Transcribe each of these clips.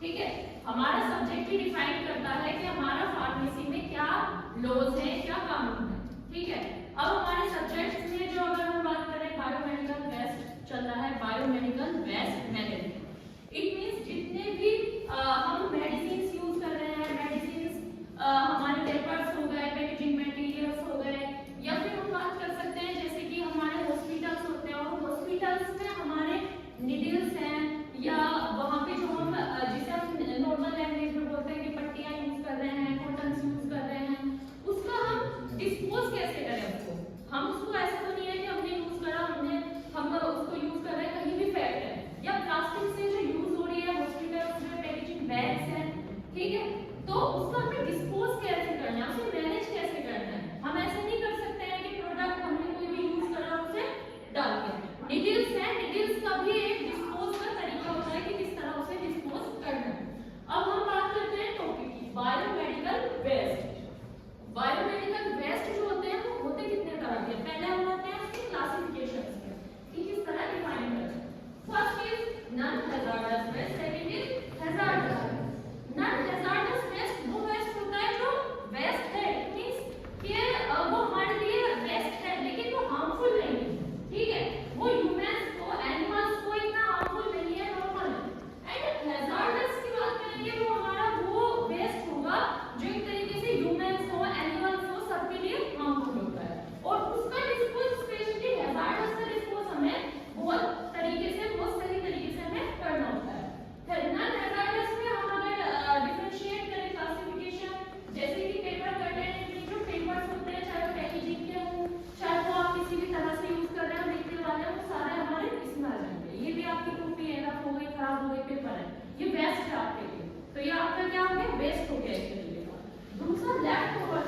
ठीक है, हमारा सब्जेक्ट ही डिफाइन करता है कि हमारा फार्मेसी में क्या लॉज है, क्या कानून है। ठीक है, अब हमारे सब्जेक्ट्स में जो अगर हम बात करें बायोमेडिकल वेस्ट चल रहा है, biomedical waste management. It means जितने भी हम मेडिसिन यूज कर रहे हैं, मेडिसिन हमारे पेपर्स हो गए, पैकेजिंग मटेरियल्स हो गए, या फिर हम बात कर सकते हैं जैसे कि हमारे हॉस्पिटल्स होते हैं और हॉस्पिटल्स में हमारे निडल्स हैं, या वहाँ पे जो हम जिसे हम नॉर्मल लैंग्वेज में बोलते हैं कि पट्टियाँ यूज कर रहे हैं, कॉटन्स यूज कर रहे हैं, उसका हम डिस्पोज कैसे करें उसको। हम उसको ऐसा तो नहीं है कि हमने यूज करा, हम उसको यूज कर रहे हैं कहीं भी फेंक रहे हैं, या प्लास्टिक से जो यूज हो रही है हॉस्पिटल्स में पैकेजिंग बैग्स हैं, ठीक है, तो उसका हमें डिस्पोज कैसे करना है, उसे मैनेज कैसे करना है। हम ऐसे नहीं कर सकते हैं कि प्रोडक्ट हमने कोई भी यूज करा उसे डाल के। निडल्स है, निडल्स का भी एक डिस्पोज का तरीका होता है कि किस तरह उसे डिस्पोज करना है। अब हम बात करते हैं टॉपिक की, बायोमेडिकल वेस्ट। बायोमेडिकल वेस्ट जो होते हैं वो होते कितने तरह के, पहले हम होते हैं उसकी क्लासिफिकेशंस के कि किस तरह डिफाइन करते हैं। First is non hazardous waste, second is hazardous waste. Non hazardous waste वो वेस्ट होता है जो वेस्ट है, इट मींस कि वो हमारे लिए वेस्ट है लेकिन वो हार्मफुल नहीं है। ठीक है, वो ह्यूमंस को, एनिमल्स को इतना हार्मफुल नहीं है, नॉर्मल है। एंड हैजार्डस की बात करेंगे वो हमारा वो वेस्ट होगा जो एक तरीके से ह्यूमंस हो, एनिमल्स हो, सबके लिए हार्मफुल होता है, और उसका डिस्पोज स्पेशली हैजार्डस का डिस्पोज हमें बहुत तरीके से, बहुत सही तरीके से हमें करना होता है। नॉन हैजार्डस में हम अगर डिफरेंशिएट करें क्लासिफिकेशन, जैसे कि पेपर कंटेंट में जो पेपर्स होते हैं, चाहे पैकेजिंग के हो, चाहे वो आप किसी भी तरह से यूज कर रहे हैं, लिखने वाले हैं, वो सारे हमारे इसमें आ जाएंगे। ये भी आपकी कॉपी है, रफ हो गई, खराब हो गई, पेपर है, ये वेस्ट है आपके लिए, तो ये आपका क्या हो गया, वेस्ट हो गया इसके लिए। दूसरा लेफ्ट ओवर,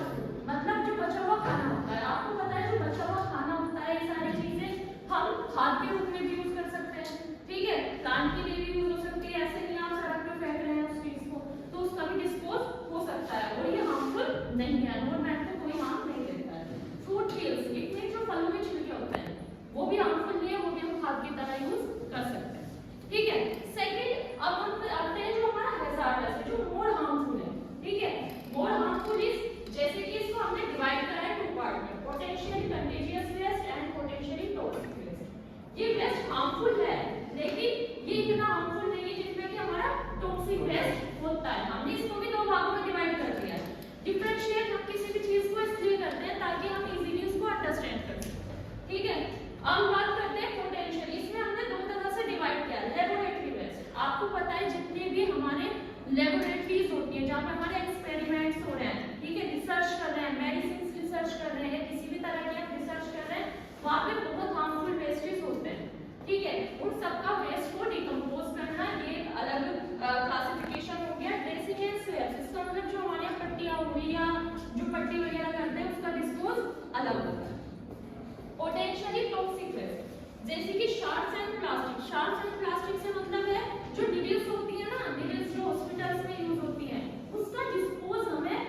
मतलब जो बचा हुआ खाना होता है। आपको पता है जो बचा हुआ खाना होता है, ये सारी चीजें हम खाद के रूप में भी यूज कर सकते हैं। ठीक है, प्लांट के लिए भी यूज हो सकती है, ऐसे नहीं आप सड़क पे फेंक रहे हैं उस चीज को, तो उसका भी डिस्पोज हो सकता है और ये हार्मफुल नहीं है, एनवायरमेंट को कोई हार्म नहीं देता है। फ्रूट पील्स, इतने जो फलों में छिलके होते हैं वो भी हार्मफुल नहीं है, वो भी हम खाद की तरह यूज कर सकते हैं। ठीक है, सेकंड अब हम आते हैं जो हमारा हैजार्डस है, जो मोर हार्मफुल है। ठीक है, मोर हार्मफुल इज, जैसे कि इसको हमने डिवाइड करा है टू पार्ट में, potentially contagious waste and potentially toxic waste. ये वेस्ट हार्मफुल है लेकिन ये इतना हार्मफुल नहीं है जितना कि हमारा टॉक्सिक वेस्ट होता है। हमने इसको भी दो भागों में डिवाइड कर दिया है। डिफरेंशिएट हम किसी भी चीज को इसलिए करते हैं ताकि हम इजीली उसको अंडरस्टैंड कर सकें। ठीक है, अब बात करते हैं पोटेंशियल। इसमें हमने दो तरह से डिवाइड किया, लेबोरेटरी वेस्ट। आपको पता है जितने भी हमारे लेबोरेटरीज होती है जहाँ पे हमारे एक्सपेरिमेंट्स हो रहे हैं, ठीक है, रिसर्च कर रहे हैं, मेडिसिन रिसर्च कर रहे हैं, किसी भी तरह की आप रिसर्च कर रहे हैं, वहाँ पे बहुत हार्मफुल वेस्टेज होते हैं। ठीक है, उन सबका वेस्ट को डिकम्पोज करना, ये एक अलग क्लासिफिकेशन हो गया। ड्रेसिंग एंड स्वेप्स, इसका मतलब जो हमारे यहाँ पट्टियाँ हुई या जो पट्टी वगैरह करते हैं उसका डिस्पोज अलग होता है। पोटेंशियली टॉक्सिक वेस्ट, जैसे कि sharps and plastic. Sharps and plastic से मतलब है जो निडल्स होती है ना, निडल्स जो हॉस्पिटल्स में यूज होती है, उसका डिस्पोज हमें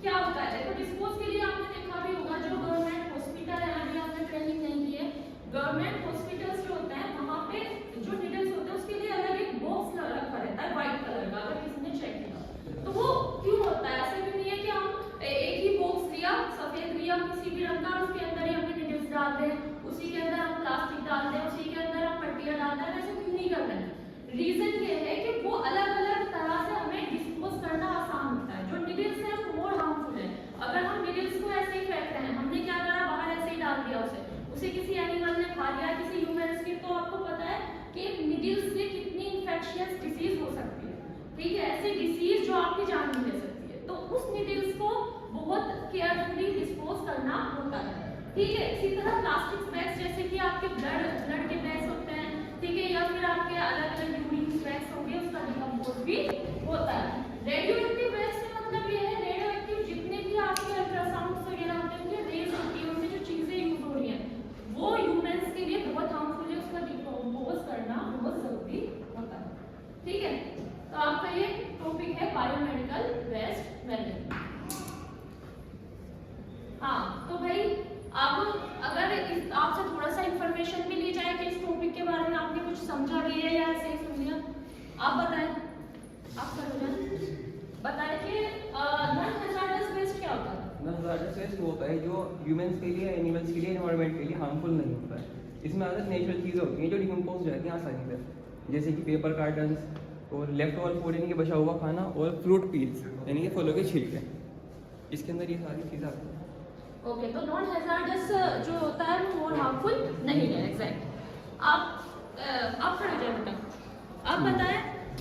क्या होता है। देखो, डिस्पोज के लिए आपने देखा भी होगा, जो गवर्नमेंट हॉस्पिटल है, अभी आपने ट्रेनिंग नहीं की है, गवर्नमेंट हॉस्पिटल्स जो होते हैं वहाँ पे जो निडल्स होते हैं उसके लिए अलग एक बॉक्स रखा रहता है व्हाइट कलर का, अगर किसी ने चेक किया तो वो क्यों होता है। ऐसा क्यों नहीं है कि हम एक ही बॉक्स लिया, सफेद लिया किसी भी रंग का, उसके अंदर ही हमने निडल्स डाल दें, उसी के अंदर हम प्लास्टिक डाल दें, उसी के अंदर हम पट्टियाँ डाल दें, ऐसा क्यों नहीं कर रहे हैं। रीजन ये है कि वो अलग अलग तरह से हमें डिस्पोज करना आसान होता है। जो निडल्स है वो मोर हार्मफुल है। अगर हम निडल्स को ऐसे ही फेंक रहे हैं, हमने क्या करा, बाहर ऐसे ही डाल दिया, उसे किसी एनिमल ने खा लिया, किसी ह्यूमंस की, तो आपको पता है कि निडल्स से कितनी इंफेक्शियस डिसीज हो सकती है। ठीक है, ऐसी डिसीज जो आपकी जान भी ले सकती है, तो उस निडल्स को बहुत केयरफुली डिस्पोज करना होता है। ठीक है, इसी तरह प्लास्टिक बैग्स, जैसे कि आपके ब्लड के बैग्स होते हैं, ठीक है, या फिर आपके अलग अलग यूरिन बैग्स होंगे, उसका डिकम्पोज भी होता है। रेडियो एक्टिव बैग्स से मतलब ये है, रेडियो एक्टिव जितने भी आपके अल्ट्रासाउंड वगैरह होते हैं, उनकी रेज होती है, उनमें जो चीजें यूज हो रही हैं वो ह्यूमंस के लिए बहुत हार्मफुल है, उसका डिकम्पोज करना बहुत जरूरी होता है। ठीक है, तो आपका ये टॉपिक है बायोमेडिकल वेस्ट मैनेजमेंट। हाँ, तो भाई अब अगर आपसे थोड़ा सा इंफॉर्मेशन भी ली जाए कि इस टॉपिक के बारे में आपने कुछ समझा भी है या ऐसे ही सुन लिया, आप बताएं। आप ह्यूमंस के लिए, एनिमल्स के लिए, एनवायरनमेंट के लिए हार्मफुल नहीं होता है। इसमें ज़्यादा नेचुरल चीज़ें होती हैं जो डिकम्पोज जाती हैं आसानी से, जैसे कि पेपर कार्टन्स और लेफ्ट ओवर फूड यानी कि बचा हुआ खाना, और फ्रूट पील्स यानी कि फलों के छिलके, इसके अंदर ये सारी चीज़ें आती हैं। ओके, तो नॉन हैजार्डस जो होता है वो मोर हार्मफुल नहीं है। एग्जैक्ट। आप खड़े हो जाए बेटा, आप बताएं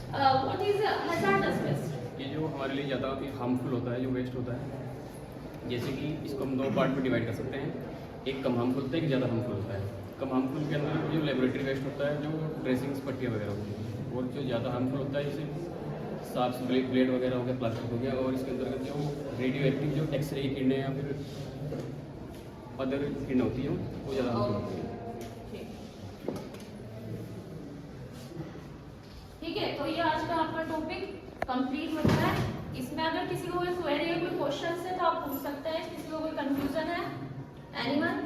व्हाट इज हैजार्डस वेस्ट। ये जो हमारे लिए ज़्यादा हार्मफुल होता है, जो वेस्ट होता है, जैसे कि इसको हम 2 पार्ट में डिवाइड कर सकते हैं। एक कम हार्मफुल होता है, एक ज़्यादा हार्मफुल होता है। कम हार्मफुल के अंदर जो लेबोरेटरी वेस्ट होता है, जो ड्रेसिंग्स, पट्टियाँ वगैरह होती हैं, और जो ज़्यादा हार्मफुल होता है जैसे सांप से ब्लेड वगैरह हो गया, प्लास्टिक हो गया, और इसके अंतर्गत जो रेडियो एक्टिव जो एक्सरे की किरणें या फिर अदर किरणें होती हैं वो ज़्यादा हार्मफुल होती है। ठीक है, तो ये आज का आपका टॉपिक कंप्लीट होता है। इसमें अगर किसी को कोई क्वेरी है, कोई क्वेश्चन है तो आप पूछ सकते हैं। किसी को कोई कंफ्यूजन है, एनीवन?